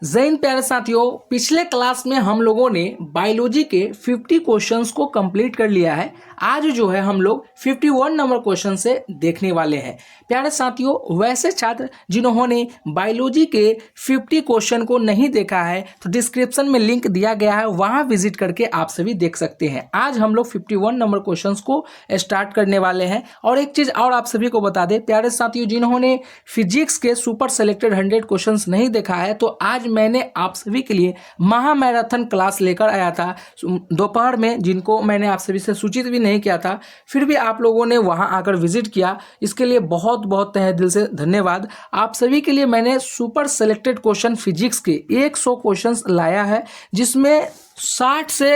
जय हिंद प्यारे साथियों, पिछले क्लास में हम लोगों ने बायोलॉजी के 50 क्वेश्चंस को कंप्लीट कर लिया है। आज जो है हम लोग 51 नंबर क्वेश्चन से देखने वाले हैं। प्यारे साथियों, वैसे छात्र जिन्होंने बायोलॉजी के 50 क्वेश्चन को नहीं देखा है तो डिस्क्रिप्शन में लिंक दिया गया है, वहां विजिट करके आप सभी देख सकते हैं। आज हम लोग 51 नंबर क्वेश्चंस को स्टार्ट करने वाले हैं। और एक चीज और आप सभी को बता दें प्यारे साथियों, जिन्होंने फिजिक्स के सुपर सेलेक्टेड 100 क्वेश्चंस नहीं देखा है तो आज मैंने आप सभी के लिए महा मैराथन क्लास लेकर आया था दोपहर में, जिनको मैंने आप सभी से सूचित भी नहीं किया था, फिर भी आप लोगों ने वहां आकर विजिट किया। इसके लिए बहुत बहुत तहे दिल से धन्यवाद। आप सभी के लिए मैंने सुपर सेलेक्टेड क्वेश्चन फिजिक्स के 100 क्वेश्चंस लाया है, जिसमें 60 से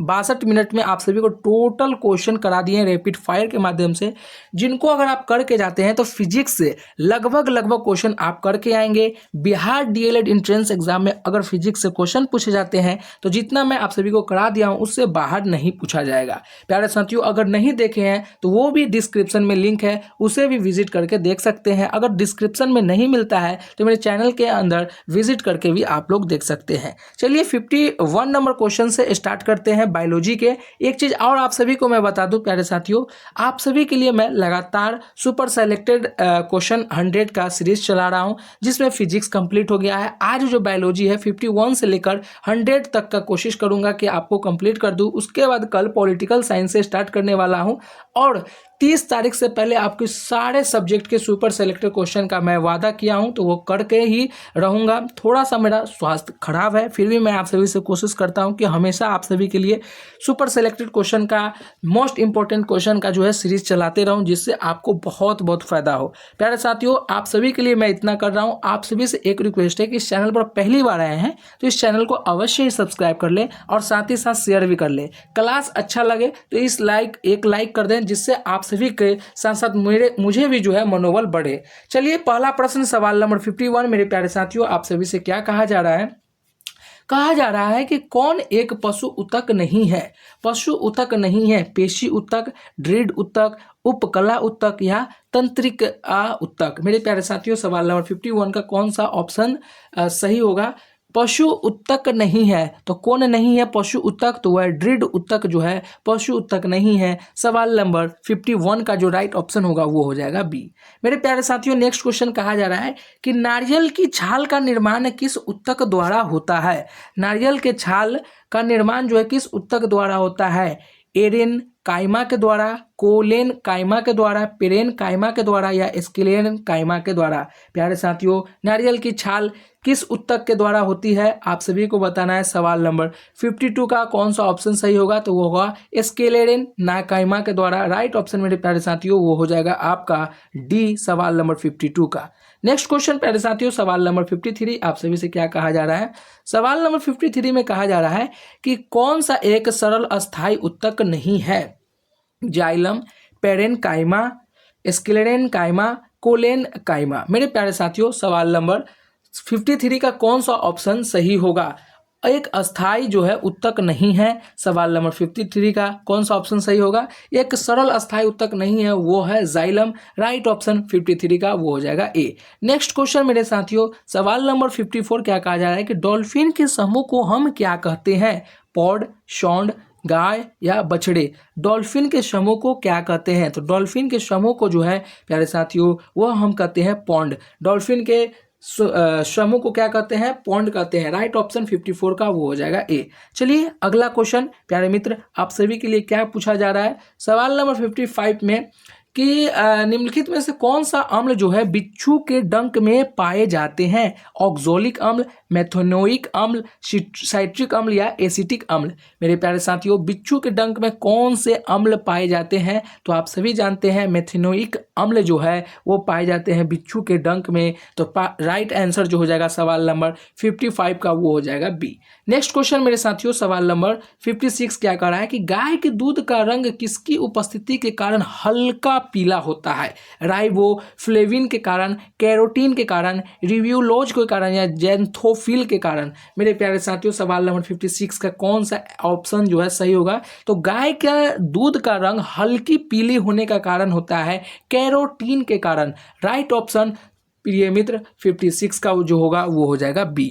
62 मिनट में आप सभी को टोटल क्वेश्चन करा दिए हैं रैपिड फायर के माध्यम से, जिनको अगर आप करके जाते हैं तो फिजिक्स से लगभग क्वेश्चन आप करके आएंगे। बिहार डीएलएड एंट्रेंस एग्जाम में अगर फिजिक्स से क्वेश्चन पूछे जाते हैं तो जितना मैं आप सभी को करा दिया हूं उससे बाहर नहीं पूछा जाएगा। प्यारे साथियों, अगर नहीं देखे हैं तो वो भी डिस्क्रिप्शन में लिंक है, उसे भी विजिट करके देख सकते हैं। अगर डिस्क्रिप्शन में नहीं मिलता है तो मेरे चैनल के अंदर विजिट करके भी आप लोग देख सकते हैं। चलिए 51 नंबर क्वेश्चन से स्टार्ट करते हैं बायोलॉजी के। एक चीज और आप सभी को मैं बता दूं प्यारे साथियों, आप सभी के लिए मैं लगातार सुपर सेलेक्टेड क्वेश्चन 100 का सीरीज चला रहा हूं, जिसमें फिजिक्स कंप्लीट हो गया है। आज जो बायोलॉजी है 51 से लेकर 100 तक का कोशिश करूंगा कि आपको कंप्लीट कर दूं। उसके बाद कल पॉलिटिकल साइंस से स्टार्ट करने वाला हूं और 30 तारीख से पहले आपके सारे सब्जेक्ट के सुपर सेलेक्टेड क्वेश्चन का मैं वादा किया हूं, तो वो करके ही रहूंगा। थोड़ा सा मेरा स्वास्थ्य खराब है, फिर भी मैं आप सभी से कोशिश करता हूं कि हमेशा आप सभी के लिए सुपर सेलेक्टेड क्वेश्चन का, मोस्ट इंपॉर्टेंट क्वेश्चन का जो है सीरीज चलाते रहूं, जिससे आपको बहुत बहुत फायदा हो। प्यारे साथियों, आप सभी के लिए मैं इतना कर रहा हूं। आप सभी से एक रिक्वेस्ट है कि इस चैनल पर पहली बार आए हैं तो इस चैनल को अवश्य ही सब्सक्राइब कर लें और साथ ही साथ शेयर भी कर लें। क्लास अच्छा लगे तो एक लाइक कर दें, जिससे आप सभी के साथ साथ मुझे भी जो है मनोबल बढ़े। चलिए पहला प्रश्न, सवाल नंबर 51 मेरे प्यारे साथियों, आप सभी से क्या कहा जा रहा है? कहा जा रहा है कि कौन एक पशु ऊतक नहीं है? पशु ऊतक नहीं है, पेशी ऊतक, दृढ़ ऊतक, उपकला ऊतक या तंत्रिक ऊतक। मेरे प्यारे साथियों, सवाल नंबर 51 का कौन सा ऑप्शन सही होगा? पशु ऊतक नहीं है तो कौन नहीं है पशु ऊतक? तो वह दृढ़ ऊतक जो है पशु ऊतक नहीं है। सवाल नंबर 51 का जो राइट ऑप्शन होगा वो हो जाएगा बी। मेरे प्यारे साथियों, नेक्स्ट क्वेश्चन कहा जा रहा है कि नारियल की छाल का निर्माण किस ऊतक द्वारा होता है? नारियल के छाल का निर्माण जो है किस ऊतक द्वारा होता है? एरेन काइमा के द्वारा, कोलेन काइमा के द्वारा, पेरेन काइमा के द्वारा या स्क्लेरन काइमा के द्वारा? प्यारे साथियों, नारियल की छाल किस ऊतक के द्वारा होती है आप सभी को बताना है। सवाल नंबर 52 का कौन सा ऑप्शन सही होगा? तो वो होगा स्क्लेरन ना काइमा के द्वारा। राइट ऑप्शन मेरे प्यारे साथियों वो हो जाएगा आपका डी, सवाल नंबर 52 का। नेक्स्ट क्वेश्चन प्यारे साथियों, सवाल नंबर 53 आप सभी से क्या कहा जा रहा है? सवाल नंबर 53 में कहा जा रहा है कि कौन सा एक सरल अस्थायी ऊतक नहीं है? जाइलम, पेरेन काइमा, स्क्लेरन काइमा, कोलेन काइमा। मेरे प्यारे साथियों, सवाल नंबर 53 का कौन सा ऑप्शन सही होगा? एक अस्थाई जो है ऊतक नहीं है। सवाल नंबर 53 का कौन सा ऑप्शन सही होगा? एक सरल अस्थाई ऊतक नहीं है, वो है जाइलम। राइट ऑप्शन 53 का वो हो जाएगा ए। नेक्स्ट क्वेश्चन मेरे साथियों, सवाल नंबर 54 क्या कहा जा रहा है कि डॉल्फिन के समूह को हम क्या कहते हैं? पॉड, शॉन्ड, गाय या बछड़े? डॉल्फिन के समूह को क्या कहते हैं? तो डॉल्फिन के समूह को जो है प्यारे साथियों वो हम कहते हैं पॉन्ड। डॉल्फिन के समूह को क्या कहते हैं? पॉन्ड कहते हैं। राइट ऑप्शन 54 का वो हो जाएगा ए। चलिए अगला क्वेश्चन प्यारे मित्र, आप सभी के लिए क्या पूछा जा रहा है? सवाल नंबर 55 में कि निम्नलिखित में से कौन सा अम्ल जो है बिच्छू के डंक में पाए जाते हैं? ऑक्सोलिक अम्ल, मेथनोइक अम्ल, साइट्रिक अम्ल या एसिटिक अम्ल? मेरे प्यारे साथियों, बिच्छू के डंक में कौन से अम्ल पाए जाते हैं? तो आप सभी जानते हैं मेथनोइक अम्ल जो है वो पाए जाते हैं बिच्छू के डंक में। तो राइट आंसर जो हो जाएगा सवाल नंबर 55 का वो हो जाएगा बी। नेक्स्ट क्वेश्चन मेरे साथियों, सवाल नंबर 56 क्या कह रहा है कि गाय के दूध का रंग किसकी उपस्थिति के कारण हल्का पीला होता है? राइबोफ्लेविन के कारण, कैरोटीन के कारण, रिब्यूलोज के कारण या जेंथोफिल के कारण? मेरे प्यारे साथियों, सवाल नंबर 56 का कौन सा ऑप्शन जो है सही होगा? तो गाय का दूध का रंग हल्की पीली होने का कारण होता है कैरोटीन के कारण। राइट ऑप्शन प्रिय मित्र 56 का जो होगा वो हो जाएगा बी।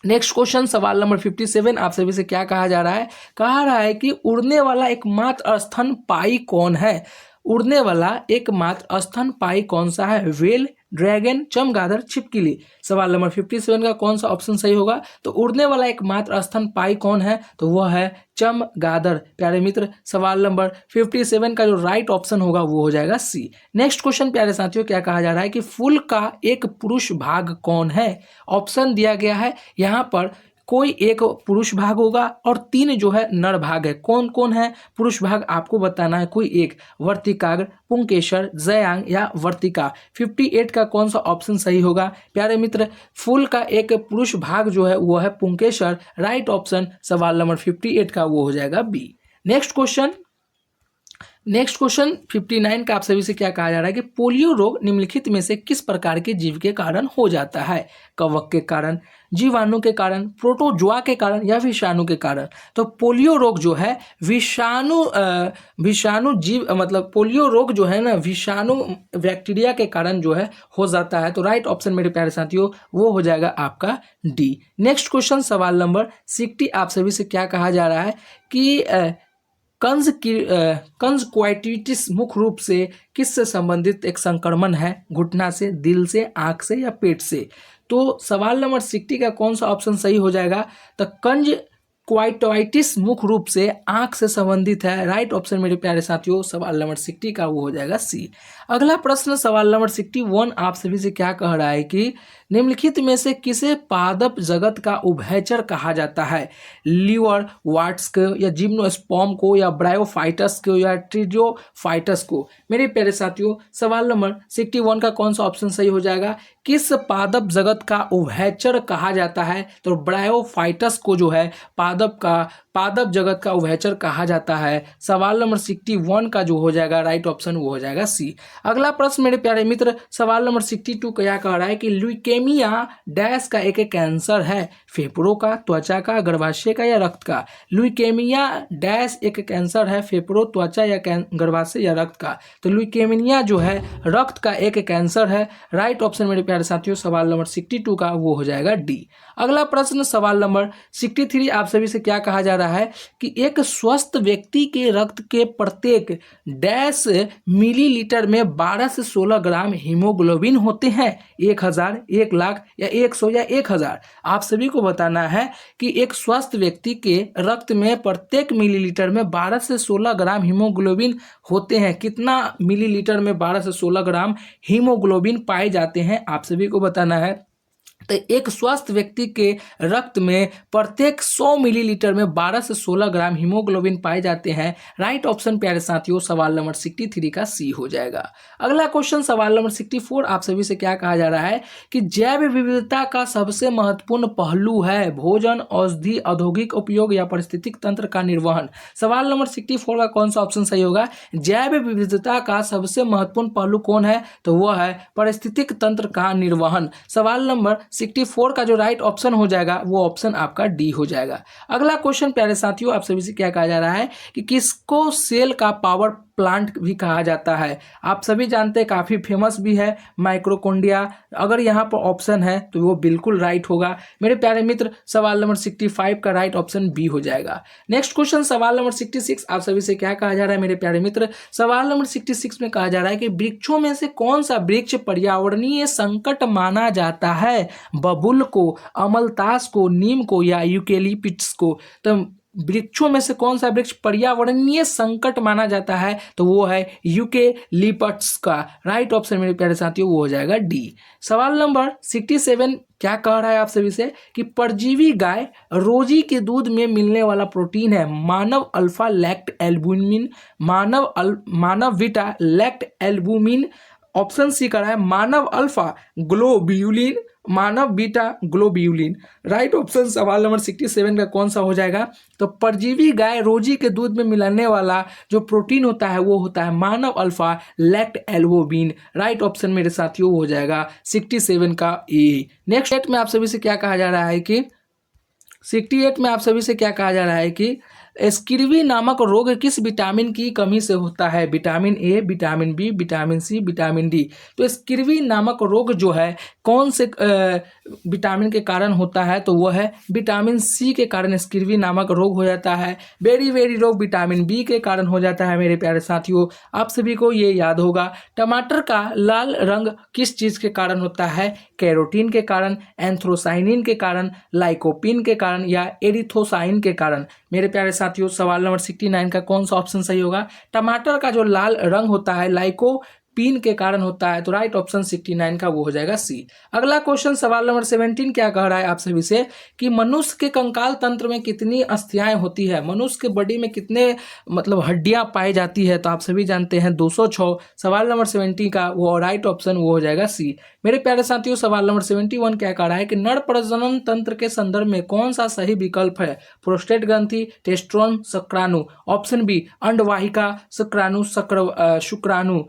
नेक्स्ट क्वेश्चन सवाल नंबर 57 आप सभी से क्या कहा जा रहा है? कहा रहा है कि उड़ने वाला एकमात्र स्तनपायी कौन है? उड़ने वाला एकमात्र स्तनपायी कौन सा है? व्हेल, ड्रैगन, चमगादड़, छिपकली। सवाल नंबर 57 का कौन सा ऑप्शन सही होगा? तो उड़ने वाला एकमात्र स्तनपायी कौन है? तो वह है चमगादड़। प्यारे मित्र, सवाल नंबर 57 का जो राइट ऑप्शन होगा वो हो जाएगा सी। नेक्स्ट क्वेश्चन प्यारे साथियों, क्या कहा जा रहा है कि फूल का एक पुरुष भाग कौन है? ऑप्शन दिया गया है यहाँ पर, कोई एक पुरुष भाग होगा और 3 जो है नर भाग है। कौन कौन है पुरुष भाग आपको बताना है, कोई एक। वर्तिकाग्र, पुंकेसर, जयांग या वर्तिका। 58 का कौन सा ऑप्शन सही होगा? प्यारे मित्र, फूल का एक पुरुष भाग जो है वो है पुंकेसर। राइट ऑप्शन सवाल नंबर 58 का वो हो जाएगा बी। नेक्स्ट क्वेश्चन 59 का आप सभी से क्या कहा जा रहा है कि पोलियो रोग निम्नलिखित में से किस प्रकार के जीव के कारण हो जाता है? कवक के कारण, जीवाणु के कारण, प्रोटोजोआ के कारण या विषाणु के कारण। तो पोलियो रोग जो है विषाणु जीव मतलब पोलियो रोग जो है ना विषाणु बैक्टीरिया के कारण जो है हो जाता है। तो राइट ऑप्शन मेरे प्यारे साथियों वो हो जाएगा आपका डी। नेक्स्ट क्वेश्चन सवाल नंबर 60 आप सभी से क्या कहा जा रहा है कि कंजक्टिविटिस मुख्य रूप से किससे संबंधित एक संक्रमण है? घुटना से, दिल से, आंख से या पेट से। तो सवाल नंबर 60 का कौन सा ऑप्शन सही हो जाएगा? तो कंजक्टिविटिस मुख्य रूप से आंख से संबंधित है। राइट ऑप्शन मेरे प्यारे साथियों सवाल नंबर 60 का वो हो जाएगा सी। अगला प्रश्न सवाल नंबर 61 आप सभी से क्या कह रहा है कि निम्नलिखित में से किसे पादप जगत का उभयचर कहा जाता है? लीवर वाट्स को या जिम्नोस्पर्म को या ब्रायोफाइटस को या ट्रिडियोफाइटस को। मेरे प्यारे साथियों सवाल नंबर 61 का कौन सा ऑप्शन सही हो जाएगा? किस पादप जगत का उभयचर कहा जाता है? तो ब्रायोफाइटस को जो है पादप जगत का उभयचर कहा जाता है। सवाल नंबर 61 का जो हो जाएगा राइट ऑप्शन वो हो जाएगा सी। अगला प्रश्न मेरे प्यारे मित्र सवाल नंबर 62 क्या कह रहा है कि ल्यूकेमिया डैश का एक कैंसर है? फेफड़ों का, त्वचा का, गर्भाशय का या रक्त का। ल्यूकेमिया डैश एक कैंसर है, फेफड़ों, त्वचा या गर्भाशय या रक्त का। तो ल्यूकेमिया जो है रक्त का एक कैंसर है। राइट ऑप्शन मेरे प्यारे साथियों सवाल नंबर 62 का वो हो जाएगा डी। अगला प्रश्न सवाल नंबर 63 आप सभी से क्या कहा जा रहा है कि एक स्वस्थ व्यक्ति के रक्त के प्रत्येक डैश मिलीलीटर में 12 से 16 ग्राम हीमोग्लोबिन होते हैं? 1000, 1 लाख या 100 या 1000। आप सभी को बताना है कि एक स्वस्थ व्यक्ति के रक्त में प्रत्येक मिलीलीटर में 12 से 16 ग्राम हीमोग्लोबिन होते हैं। कितना मिलीलीटर में 12 से 16 ग्राम हीमोग्लोबिन पाए जाते हैं आप सभी को बताना है। तो एक स्वस्थ व्यक्ति के रक्त में प्रत्येक 100 मिलीलीटर में 12 से 16 ग्राम हीमोग्लोबिन पाए जाते हैं। राइट ऑप्शन प्यारे साथियों सवाल नंबर 63 का सी हो जाएगा। अगला क्वेश्चन सवाल नंबर 64 आप सभी से क्या कहा जा रहा है कि जैव विविधता का सबसे महत्वपूर्ण पहलू है? भोजन, औषधि, औद्योगिक उपयोग या पारिस्थितिक तंत्र का निर्वहन। सवाल नंबर 64 का कौन सा ऑप्शन सही होगा? जैव विविधता का सबसे महत्वपूर्ण पहलू कौन है? तो वह है पारिस्थितिक तंत्र का निर्वहन। सवाल नंबर 64 का जो राइट ऑप्शन हो जाएगा वो ऑप्शन आपका डी हो जाएगा। अगला क्वेश्चन प्यारे साथियों आप सभी से क्या कहा जा रहा है कि किसको सेल का पावर प्लांट भी कहा जाता है? आप सभी जानते हैं काफी फेमस भी है माइक्रोकोंडिया। अगर यहाँ पर ऑप्शन है तो वो बिल्कुल राइट होगा। मेरे प्यारे मित्र सवाल नंबर 65 का राइट ऑप्शन बी हो जाएगा। नेक्स्ट क्वेश्चन सवाल नंबर 66 आप सभी से क्या कहा जा रहा है मेरे प्यारे मित्र? सवाल नंबर 66 में कहा जा रहा है कि वृक्षों में से कौन सा वृक्ष पर्यावरणीय संकट माना जाता है? बबुल को, अमलतास को, नीम को या यूकेलिप्टस को। तो वृक्षों में से कौन सा वृक्ष पर्यावरणीय संकट माना जाता है? तो वो है यूकेलिप्टस का। राइट ऑप्शन मेरे प्यारे साथियों वो हो जाएगा डी। सवाल नंबर 67 क्या कह रहा है आप सभी से कि परजीवी गाय रोजी के दूध में मिलने वाला प्रोटीन है? मानव अल्फा लैक्ट एल्बुमिन, मानव बीटा लैक्ट एल्बुमिन। ऑप्शन सी कर रहा है मानव अल्फा ग्लोब्यूलिन, मानव बीटा ग्लोब्यूलिन। राइट ऑप्शन सवाल नंबर 67 का कौन सा हो जाएगा? तो परजीवी गाय रोजी के दूध में मिलाने वाला जो प्रोटीन होता है वो होता है मानव अल्फा लैक्ट एल्बुमिन। राइट ऑप्शन मेरे साथियों हो जाएगा 67 का ए। नेक्स्ट में आप सभी से क्या कहा जा रहा है कि 68 में आप सभी से क्या कहा जा रहा है कि स्किर्वी नामक रोग किस विटामिन की कमी से होता है? Vitamin A, vitamin B, vitamin C, vitamin D. तो स्किर्वी नामक रोग जो है कौन से विटामिन के कारण होता है? तो वह है विटामिन सी के कारण स्किर्वी नामक रोग हो जाता है। बेरी रोग विटामिन बी के कारण हो जाता है मेरे प्यारे साथियों, आप सभी को ये याद होगा। टमाटर का लाल रंग किस चीज़ के कारण होता है? कैरोटीन के कारण, एंथ्रोसाइनिन के कारण, लाइकोपिन के कारण या एरिथ्रोसाइन के कारण। मेरे प्यारे साथियों सवाल नंबर 69 का कौन सा ऑप्शन सही होगा? टमाटर का जो लाल रंग होता है लाइकोपिन के कारण होता है, तो राइट ऑप्शन 69 का वो हो जाएगा सी। अगला क्वेश्चन सवाल नंबर 17 क्या कह रहा है आप सभी से कि मनुष्य के कंकाल तंत्र में कितनी अस्थियाएं होती है? मनुष्य के बॉडी में कितने मतलब हड्डियां पाई जाती है? तो आप सभी जानते हैं 206। सवाल नंबर 70 का वो राइट ऑप्शन वो हो जाएगा सी। मेरे प्यारे साथियों सवाल नंबर 71 क्या कह रहा है कि नर प्रजनन तंत्र के संदर्भ में कौन सा सही विकल्प है? प्रोस्टेट ग्रंथि, टेस्टोन, शुक्राणु। ऑप्शन बी अंडवाहिका, शुक्राणु, शुक्राणु,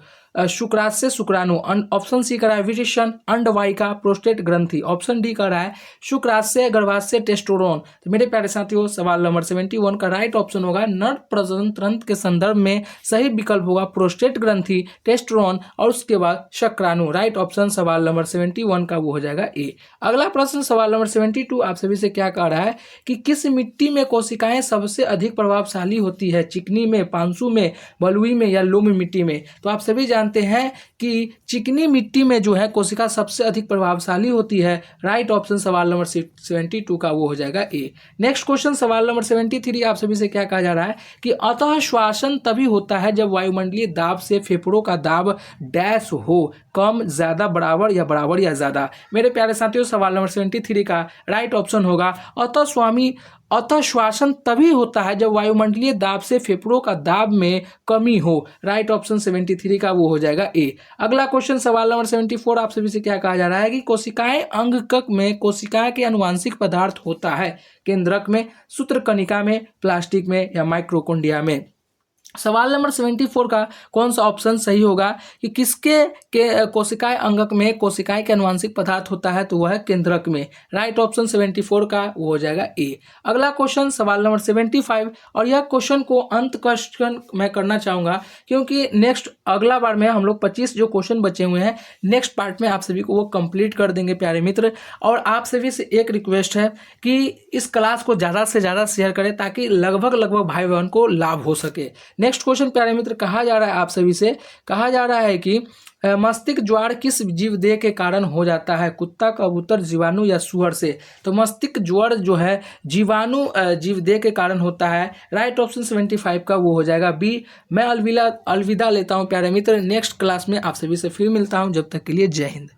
शुक्राशय शुक्राणु। ऑप्शन सी कर रहा है विशिशन, अंडवाहिका, प्रोस्टेट ग्रंथि। ऑप्शन डी कर रहा है शुक्राशय, गर्भाशय, टेस्टोरोन। तो मेरे प्यारे साथियों सवाल नंबर 71 का राइट ऑप्शन होगा नर प्रजनन तंत्र के संदर्भ में सही विकल्प होगा प्रोस्टेट ग्रंथि, टेस्टोरोन और उसके बाद शुक्राणु। राइट ऑप्शन सवाल नंबर 71 का वो हो जाएगा ए। अगला प्रश्न सवाल नंबर 72 आप सभी से क्या कह रहा है कि किस मिट्टी में कोशिकाएं सबसे अधिक प्रभावशाली होती है? चिकनी में, पांसू में, बलुई में या लोमी मिट्टी में? तो आप सभी जानते हैं कि चिकनी मिट्टी में जो है कोशिका सबसे अधिक प्रभावशाली होती है। राइट ऑप्शन सवाल नंबर 72 का वो हो जाएगा ए। नेक्स्ट क्वेश्चन सवाल नंबर 73 आप सभी से क्या कहा जा रहा है कि अतः श्वासन तभी होता है जब वायुमंडलीय दाब से फेफड़ों का दाब डैश हो, कम, ज्यादा, बराबर या ज्यादा। मेरे प्यारे साथियों सवाल नंबर 73 का राइट ऑप्शन होगा अतः श्वासन तभी होता है जब वायुमंडलीय दाब से फेफड़ों का दाब में कमी हो। राइट ऑप्शन 73 का वो हो जाएगा ए। अगला क्वेश्चन सवाल नंबर 74 आप सभी से क्या कहा जा रहा है कि कोशिकाएं अंगकक में कोशिकाएं के अनुवांशिक पदार्थ होता है? केंद्रक में, सूत्रकणिका में, प्लास्टिक में या माइक्रोकोन्डिया में? सवाल नंबर 74 का कौन सा ऑप्शन सही होगा कि किसके के कोशिकाएं अंगक में कोशिकाएं के अनुवांशिक पदार्थ होता है? तो वह है केंद्रक में। राइट ऑप्शन 74 का वो हो जाएगा ए। अगला क्वेश्चन सवाल नंबर 75 और यह क्वेश्चन को अंत क्वेश्चन मैं करना चाहूंगा क्योंकि नेक्स्ट अगला बार में हम लोग 25 जो क्वेश्चन बचे हुए हैं नेक्स्ट पार्ट में आप सभी को वो कंप्लीट कर देंगे प्यारे मित्र। और आप सभी से एक रिक्वेस्ट है कि इस क्लास को ज़्यादा से ज़्यादा शेयर करें ताकि लगभग भाई बहन को लाभ हो सके। नेक्स्ट क्वेश्चन प्यारे मित्र कहा जा रहा है आप सभी से कहा जा रहा है कि मस्तिष्क ज्वार किस जीवदेह के कारण हो जाता है? कुत्ता, कबूतर, जीवाणु या सूअर से? तो मस्तिष्क ज्वर जो है जीवाणु जीवदेह के कारण होता है। राइट ऑप्शन 75 का वो हो जाएगा बी। मैं अलविदा लेता हूं प्यारे मित्र, नेक्स्ट क्लास में आप सभी से फिर मिलता हूं, जब तक के लिए जय हिंद।